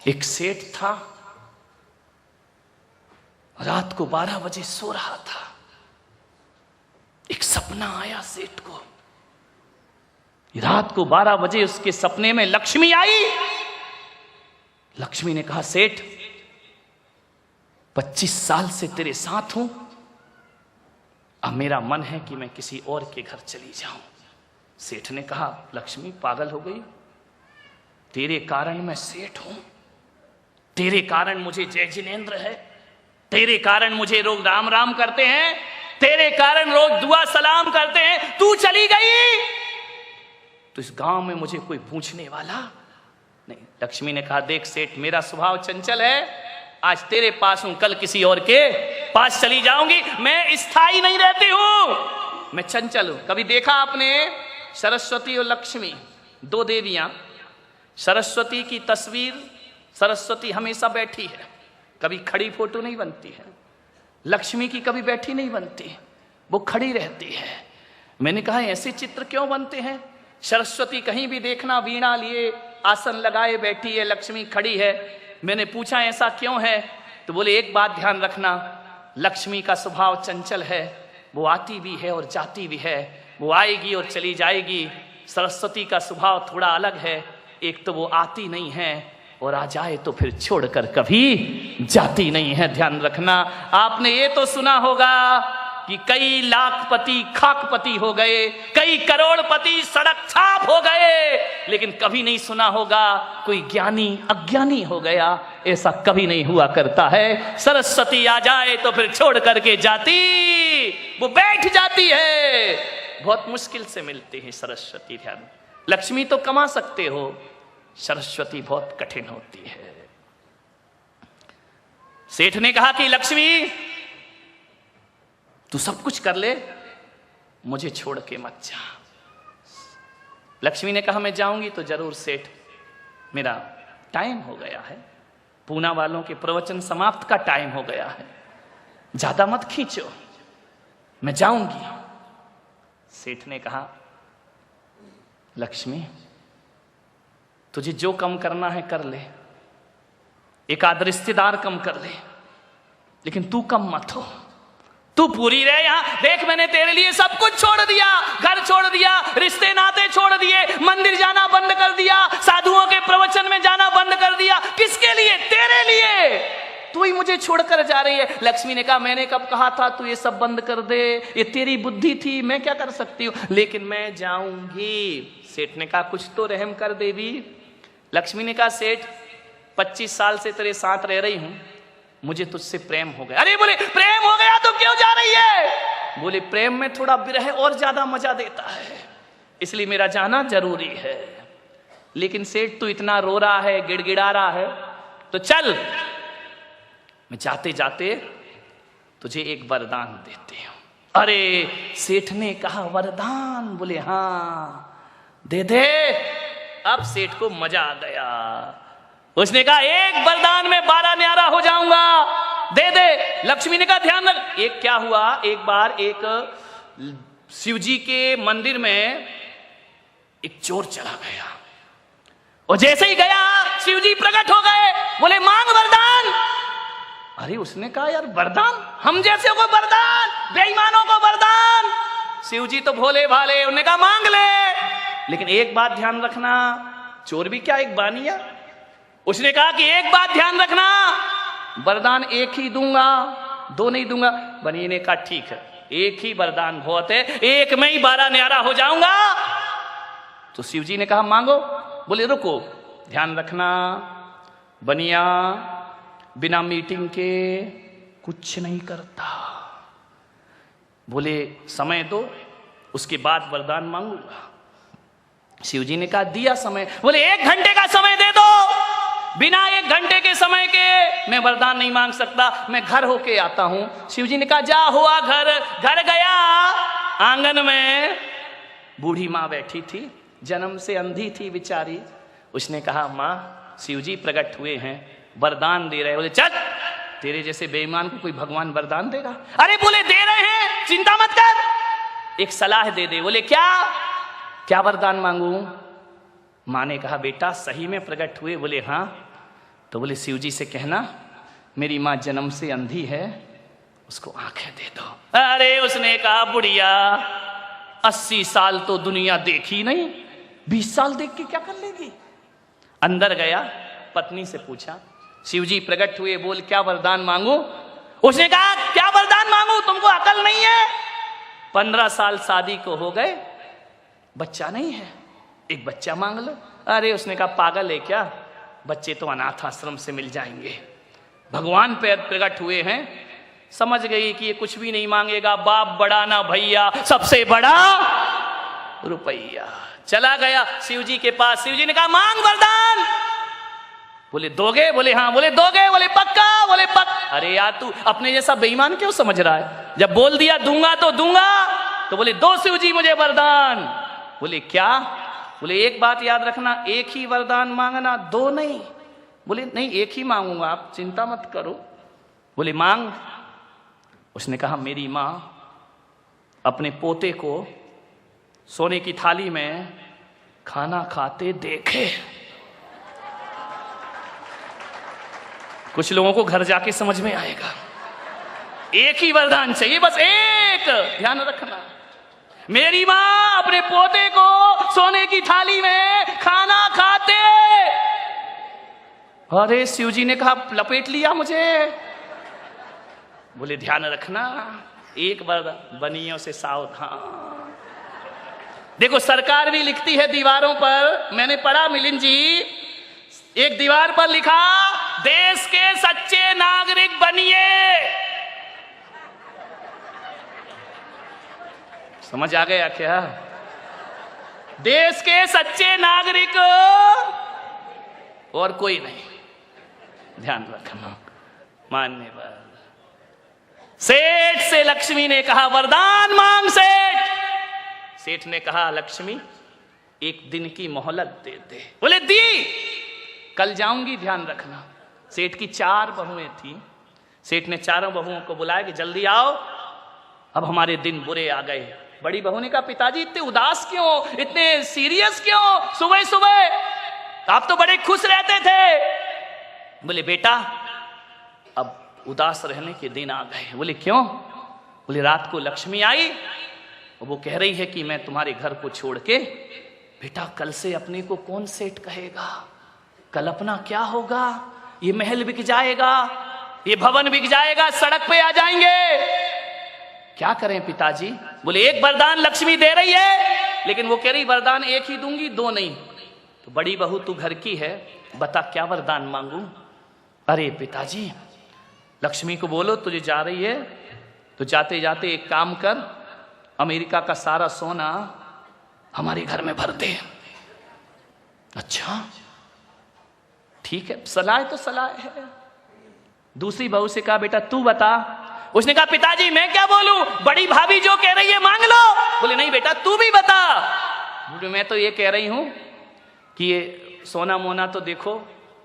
एक सेठ था, रात को 12 बजे सो रहा था। एक सपना आया सेठ को। रात को 12 बजे उसके सपने में लक्ष्मी आई। लक्ष्मी ने कहा, सेठ 25 साल से तेरे साथ हूं, अब मेरा मन है कि मैं किसी और के घर चली जाऊं। सेठ ने कहा, लक्ष्मी पागल हो गई, तेरे कारण मैं सेठ हूं, तेरे कारण मुझे जय जिनेंद्र है, तेरे कारण मुझे लोग राम राम करते हैं, तेरे कारण रोज दुआ सलाम करते हैं, तू चली गई तो इस गांव में मुझे कोई पूछने वाला नहीं। लक्ष्मी ने कहा, देख सेठ, मेरा स्वभाव चंचल है, आज तेरे पास हूं, कल किसी और के पास चली जाऊंगी। मैं स्थायी नहीं रहती हूं, मैं चंचल हूं। कभी देखा आपने सरस्वती और लक्ष्मी, दो देवियां, सरस्वती की तस्वीर, सरस्वती हमेशा बैठी है, कभी खड़ी फोटो नहीं बनती है। लक्ष्मी की कभी बैठी नहीं बनती, वो खड़ी रहती है। मैंने कहा, ऐसे चित्र क्यों बनते हैं? सरस्वती कहीं भी देखना वीणा लिए आसन लगाए बैठी है, लक्ष्मी खड़ी है। मैंने पूछा ऐसा क्यों है? तो बोले, एक बात ध्यान रखना, लक्ष्मी का स्वभाव चंचल है, वो आती भी है और जाती भी है, वो आएगी और चली जाएगी। सरस्वती का स्वभाव थोड़ा अलग है, एक तो वो आती नहीं है और आ जाए तो फिर छोड़कर कभी जाती नहीं है। ध्यान रखना। आपने ये तो सुना होगा कि कई लाखपति खाकपति हो गए, कई करोड़पति सड़क छाप हो गए, लेकिन कभी नहीं सुना होगा कोई ज्ञानी अज्ञानी हो गया। ऐसा कभी नहीं हुआ करता है। सरस्वती आ जाए तो फिर छोड़ करके जाती, वो बैठ जाती है। बहुत मुश्किल से मिलती है सरस्वती। ध्यान, लक्ष्मी तो कमा सकते हो, सरस्वती बहुत कठिन होती है। सेठ ने कहा कि लक्ष्मी, तू सब कुछ कर ले, मुझे छोड़ के मत जा। लक्ष्मी ने कहा, मैं जाऊंगी तो जरूर सेठ, मेरा टाइम हो गया है, पूना वालों के प्रवचन समाप्त का टाइम हो गया है, ज्यादा मत खींचो, मैं जाऊंगी। सेठ ने कहा, लक्ष्मी तुझे जो कम करना है कर ले, एक आध रिश्तेदार कम कर ले, लेकिन तू कम मत हो, तू पूरी रहे यहां। देख, मैंने तेरे लिए सब कुछ छोड़ दिया, घर छोड़ दिया, रिश्ते नाते छोड़ दिए, मंदिर जाना बंद कर दिया, साधुओं के प्रवचन में जाना बंद कर दिया। किसके लिए? तेरे लिए। तू ही मुझे छोड़कर जा रही है। लक्ष्मी ने कहा, मैंने कब कहा था तू ये सब बंद कर दे, ये तेरी बुद्धि थी, मैं क्या कर सकती हूं, लेकिन मैं जाऊंगी। सेठ ने कहा, कुछ तो रहम कर देवी। लक्ष्मी ने कहा, सेठ 25 साल से तेरे साथ रह रही हूं, मुझे तुझसे प्रेम हो गया। अरे बोले, प्रेम हो गया तो क्यों जा रही है? बोले, प्रेम में थोड़ा विरह और ज्यादा मजा देता है, इसलिए मेरा जाना जरूरी है। लेकिन सेठ तू इतना रो रहा है, गिड़गिड़ा रहा है, तो चल, मैं जाते जाते तुझे एक वरदान देती हूं। अरे सेठ ने कहा, वरदान? बोले, हां दे दे। अब सेठ को मजा आ गया। उसने कहा, एक वरदान में 12 न्यारा हो जाऊंगा, दे दे। लक्ष्मी ने कहा, ध्यान रख। एक क्या हुआ, एक बार एक शिव जी के मंदिर में एक चोर चला गया, और जैसे ही गया शिव जी प्रकट हो गए। बोले, मांग वरदान। अरे उसने कहा, यार वरदान? हम जैसे को वरदान, बेईमानों को वरदान? शिव जी तो भोले भाले, उन्होंने कहा, मांग ले। लेकिन एक बात ध्यान रखना, चोर भी क्या एक बानिया। उसने कहा कि एक बात ध्यान रखना, वरदान एक ही दूंगा, दो नहीं दूंगा। बनी ने कहा, ठीक है, एक ही वरदान बहुत है, एक में ही 12 न्यारा हो जाऊंगा। तो शिव जी ने कहा, मांगो। बोले, रुको, ध्यान रखना, बनिया बिना मीटिंग के कुछ नहीं करता। बोले, समय दो, उसके बाद वरदान मांगूंगा। शिव जी ने कहा, दिया समय। बोले, 1 घंटे का समय दे दो, बिना 1 घंटे के समय के मैं वरदान नहीं मांग सकता, मैं घर होके आता हूं। शिव जी ने कहा, जा हुआ घर। घर गया, आंगन में बूढ़ी मां बैठी थी, जन्म से अंधी थी बेचारी। उसने कहा, मां, शिव जी प्रकट हुए हैं, वरदान दे रहे। बोले, चल, तेरे जैसे बेईमान को कोई भगवान वरदान देगा? अरे बोले, दे रहे हैं, चिंता मत कर, एक सलाह दे दे। बोले, क्या वरदान मांगू? मां ने कहा, बेटा सही में प्रकट हुए? बोले, हाँ। तो बोले शिव जी से कहना मेरी माँ जन्म से अंधी है, उसको आंखें दे दो। अरे उसने कहा बुढ़िया 80 साल तो दुनिया देखी नहीं, 20 साल देख के क्या कर लेगी। अंदर गया, पत्नी से पूछा, शिव जी प्रकट हुए, बोल क्या वरदान मांगू। उसने कहा क्या वरदान मांगू, तुमको अकल नहीं है। 15 साल शादी को हो गए, बच्चा नहीं है, एक बच्चा मांग लो। अरे उसने कहा पागल है क्या, बच्चे तो अनाथ आश्रम से मिल जाएंगे। भगवान पे प्रकट हुए हैं, समझ गई कि ये कुछ भी नहीं मांगेगा, बाप बड़ा ना भैया, सबसे बड़ा रुपया। चला गया शिव जी के पास, शिव जी ने कहा मांग वरदान। बोले दोगे, बोले हाँ, बोले दोगे, बोले पक्का, बोले अरे यार तू अपने जैसा बेईमान क्यों समझ रहा है, जब बोल दिया दूंगा तो दूंगा। तो बोले दो शिव जी मुझे वरदान। बोले क्या, बोले एक बात याद रखना, एक ही वरदान मांगना, दो नहीं। बोले नहीं एक ही मांगूंगा, आप चिंता मत करो। बोले मांग। उसने कहा मेरी माँ अपने पोते को सोने की थाली में खाना खाते देखे। कुछ लोगों को घर जाके समझ में आएगा। एक ही वरदान चाहिए, बस एक, ध्यान रखना। मेरी माँ अपने पोते को सोने की थाली में खाना खाते। अरे शिव जी ने कहा लपेट लिया मुझे। बोले ध्यान रखना, एक वरदान, बनियों से सावधान। देखो सरकार भी लिखती है दीवारों पर, मैंने पढ़ा मिलिंद जी, एक दीवार पर लिखा देश के सच्चे नागरिक बनिए। समझ आ गया क्या, देश के सच्चे नागरिक और कोई नहीं, ध्यान रखना। मान्यवर सेठ से लक्ष्मी ने कहा वरदान मांग। सेठ ने कहा लक्ष्मी एक दिन की मोहलत दे दे। बोले दी, कल जाऊंगी, ध्यान रखना। सेठ की 4 बहुएं थी। सेठ ने चारों बहुओं को बुलाया कि जल्दी आओ, अब हमारे दिन बुरे आ गए। बड़ी बहू ने कहा पिताजी इतने उदास क्यों, इतने सीरियस क्यों सुबह सुबह, आप तो बड़े खुश रहते थे। बोले बेटा अब उदास रहने के दिन आ गए। बोले क्यों। बोले रात को लक्ष्मी आई और वो कह रही है कि मैं तुम्हारे घर को छोड़ के, बेटा कल से अपने को कौन सेठ कहेगा, कल अपना क्या होगा, ये महल बिक जाएगा, ये भवन बिक जाएगा, सड़क पे आ जाएंगे, क्या करें पिताजी। बोले एक वरदान लक्ष्मी दे रही है, लेकिन वो कह रही वरदान एक ही दूंगी, दो नहीं। तो बड़ी बहू तू घर की है, बता क्या वरदान मांगू। अरे पिताजी लक्ष्मी को बोलो तुझे जा रही है तो जाते जाते एक काम कर, अमेरिका का सारा सोना हमारे घर में भर दे। अच्छा ठीक है, सलाह तो सलाह है। दूसरी बहू से कहा बेटा तू बता। उसने कहा पिताजी मैं क्या बोलूं, बड़ी भाभी जो कह रही है मांग लो। बोले नहीं बेटा तू भी बता। बोले मैं तो ये कह रही हूं कि ये सोना मोना तो देखो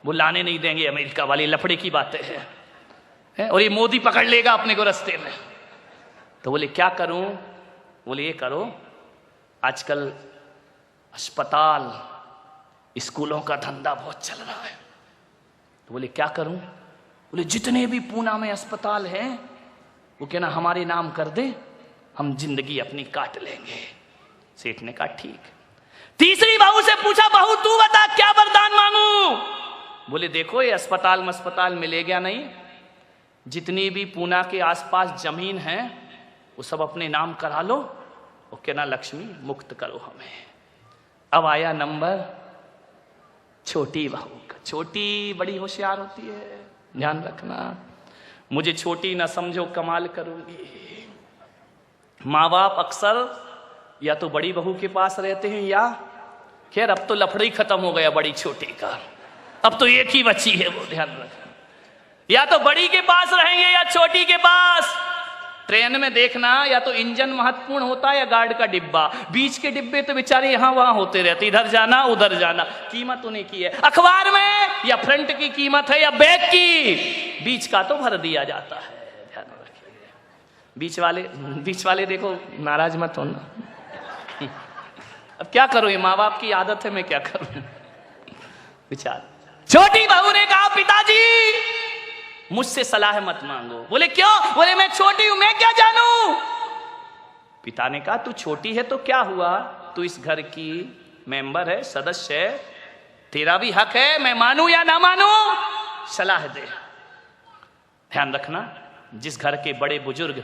वो लाने नहीं देंगे अमेरिका वाले, लफड़े की बातें है, और ये मोदी पकड़ लेगा अपने को रास्ते में। तो बोले क्या करूं। बोले ये करो, आजकल अस्पताल स्कूलों का धंधा बहुत चल रहा है। तो बोले क्या करूं। बोले जितने भी पूना में अस्पताल हैं वो कहना हमारे नाम कर दे, हम जिंदगी अपनी काट लेंगे। सेठ ने कहा ठीक। तीसरी बहू से पूछा बहू तू बता क्या वरदान मांगू। बोले देखो ये अस्पताल मिलेगा नहीं, जितनी भी पूना के आसपास जमीन है वो सब अपने नाम करा लो, वो कहना लक्ष्मी मुक्त करो हमें। अब आया नंबर छोटी बहू का। छोटी बड़ी होशियार होती है, ध्यान रखना। मुझे छोटी ना समझो कमाल करूंगी। माँ बाप अक्सर या तो बड़ी बहू के पास रहते हैं, या खैर अब तो लफड़ा ही खत्म हो गया बड़ी छोटी का, अब तो एक ही बच्ची है वो, ध्यान रखना। या तो बड़ी के पास रहेंगे या छोटी के पास। ट्रेन में देखना या तो इंजन महत्वपूर्ण होता है या गार्ड का डिब्बा, बीच के डिब्बे तो बेचारे यहाँ वहां होते रहते, इधर जाना उधर जाना, कीमत उन्हें की है। अखबार में या फ्रंट की कीमत है या बैक की, बीच का तो भर दिया जाता है, ध्यान रखिए। बीच वाले देखो नाराज मत होना। अब क्या करो, ये माँ बाप की आदत है, मैं क्या करूं। विचार। छोटी बहू ने कहा पिता मुझसे सलाह मत मांगो। बोले क्यों? बोले मैं छोटी हूं, मैं क्या जानूं। पिता ने कहा तू छोटी है तो क्या हुआ, तू इस घर की मेंबर है, सदस्य है, तेरा भी हक है, मैं मानूं या ना मानूं, सलाह दे। ध्यान रखना, जिस घर के बड़े बुजुर्ग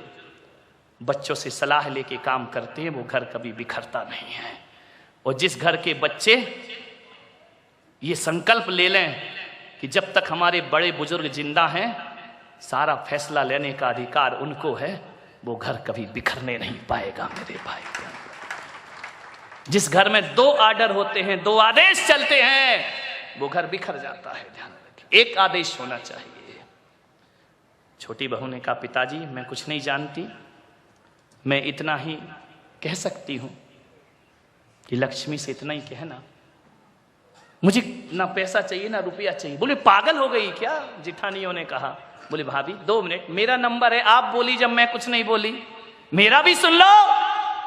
बच्चों से सलाह लेके काम करते हैं वो घर कभी बिखरता नहीं है। और जिस घर के बच्चे ये संकल्प ले लें कि जब तक हमारे बड़े बुजुर्ग जिंदा हैं सारा फैसला लेने का अधिकार उनको है, वो घर कभी बिखरने नहीं पाएगा मेरे भाई। जिस घर में 2 आर्डर होते हैं, 2 आदेश चलते हैं, वो घर बिखर जाता है। ध्यान रखिए, एक आदेश होना चाहिए। छोटी बहू ने कहा पिताजी मैं कुछ नहीं जानती, मैं इतना ही कह सकती हूं कि लक्ष्मी से इतना ही कहना, मुझे ना पैसा चाहिए ना रुपया चाहिए। बोले पागल हो गई क्या, जिठानियों ने कहा। बोले भाभी 2 मिनट, मेरा नंबर है, आप बोली जब मैं कुछ नहीं बोली, मेरा भी सुन लो।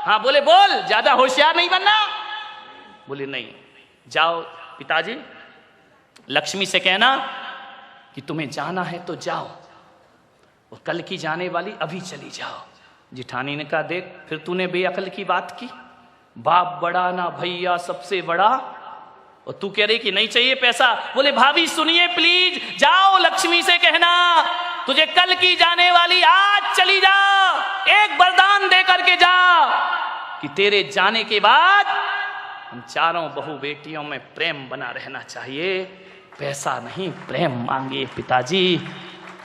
हाँ बोले बोल, ज्यादा होशियार नहीं बनना। बोले नहीं, जाओ पिताजी लक्ष्मी से कहना कि तुम्हें जाना है तो जाओ, और कल की जाने वाली अभी चली जाओ। जिठानी ने कहा देख फिर तूने बेअकल की बात की, बाप बड़ा ना भैया सबसे बड़ा, और तू कह रही कि नहीं चाहिए पैसा। बोले भाभी सुनिए प्लीज, जाओ लक्ष्मी से कहना तुझे कल की जाने वाली आज चली जा, एक वरदान दे करके जा कि तेरे जाने के बाद हम चारों बहू बेटियों में प्रेम बना रहना चाहिए, पैसा नहीं प्रेम मांगिए पिताजी।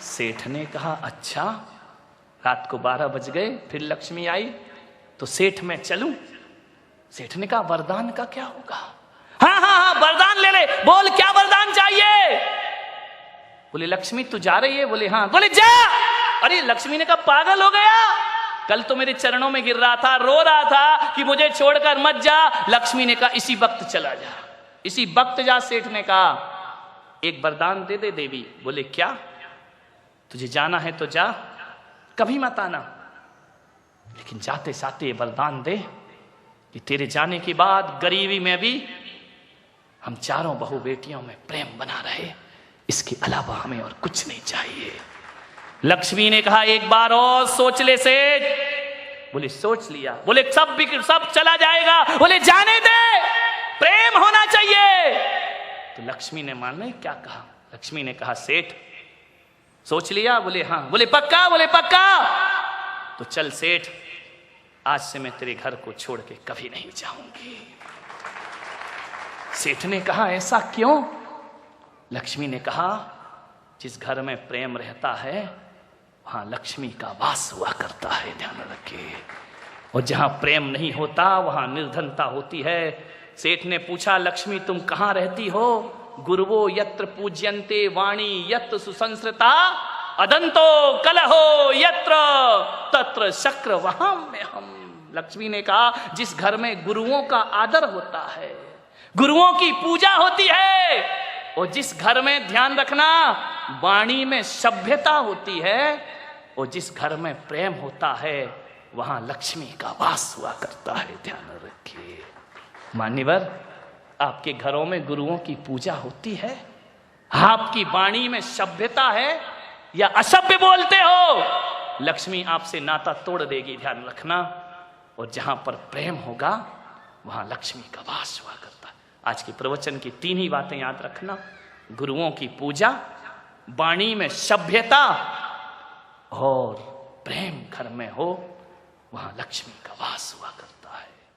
सेठ ने कहा अच्छा। रात को 12 बज गए, फिर लक्ष्मी आई तो सेठ मैं चलूं। सेठ ने कहा वरदान का क्या होगा? हाँ हाँ हाँ वरदान ले ले, बोल क्या वरदान चाहिए। बोले लक्ष्मी तू जा रही है? बोले हाँ। बोले जा। अरे लक्ष्मी ने कहा पागल हो गया, कल तो मेरे चरणों में गिर रहा था, रो रहा था कि मुझे छोड़कर मत जा। लक्ष्मी ने कहा इसी वक्त चला जा, इसी वक्त जा। सेठ ने कहा एक वरदान दे दे देवी। बोले क्या? तुझे जाना है तो जा, कभी मत आना, लेकिन जाते जाते वरदान दे कि तेरे जाने के बाद गरीबी में भी हम चारों बहू बेटियों में प्रेम बना रहे, इसके अलावा हमें और कुछ नहीं चाहिए। लक्ष्मी ने कहा एक बार और सोच ले सेठ। बोले सोच लिया। बोले सब चला जाएगा। बोले जाने दे, प्रेम होना चाहिए। तो लक्ष्मी ने मालूम क्या कहा? लक्ष्मी ने कहा सेठ सोच लिया? बोले हाँ। बोले पक्का? बोले पक्का। तो चल सेठ, आज से मैं तेरे घर को छोड़ के कभी नहीं जाऊंगी। सेठ ने कहा ऐसा क्यों? लक्ष्मी ने कहा जिस घर में प्रेम रहता है वहां लक्ष्मी का वास हुआ करता है, ध्यान रखिए। और जहां प्रेम नहीं होता वहां निर्धनता होती है। सेठ ने पूछा लक्ष्मी तुम कहां रहती हो? गुरुवो यत्र पूज्यन्ते वाणी यत्र सुसंस्कृता अदंतो कलहो यत्र तत्र शक्र वहां में हम। लक्ष्मी ने कहा जिस घर में गुरुओं का आदर होता है, गुरुओं की पूजा होती है, और जिस घर में ध्यान रखना वाणी में सभ्यता होती है, और जिस घर में प्रेम होता है वहां लक्ष्मी का वास हुआ करता है, ध्यान रखिए। मान्यवर आपके घरों में गुरुओं की पूजा होती है? आपकी वाणी में सभ्यता है या असभ्य बोलते हो? लक्ष्मी आपसे नाता तोड़ देगी, ध्यान रखना। और जहां पर प्रेम होगा वहां लक्ष्मी का वास हुआ करता है। आज के प्रवचन की 3 ही बातें याद रखना, गुरुओं की पूजा, वाणी में सभ्यता, और प्रेम घर में हो वहां लक्ष्मी का वास हुआ करता है।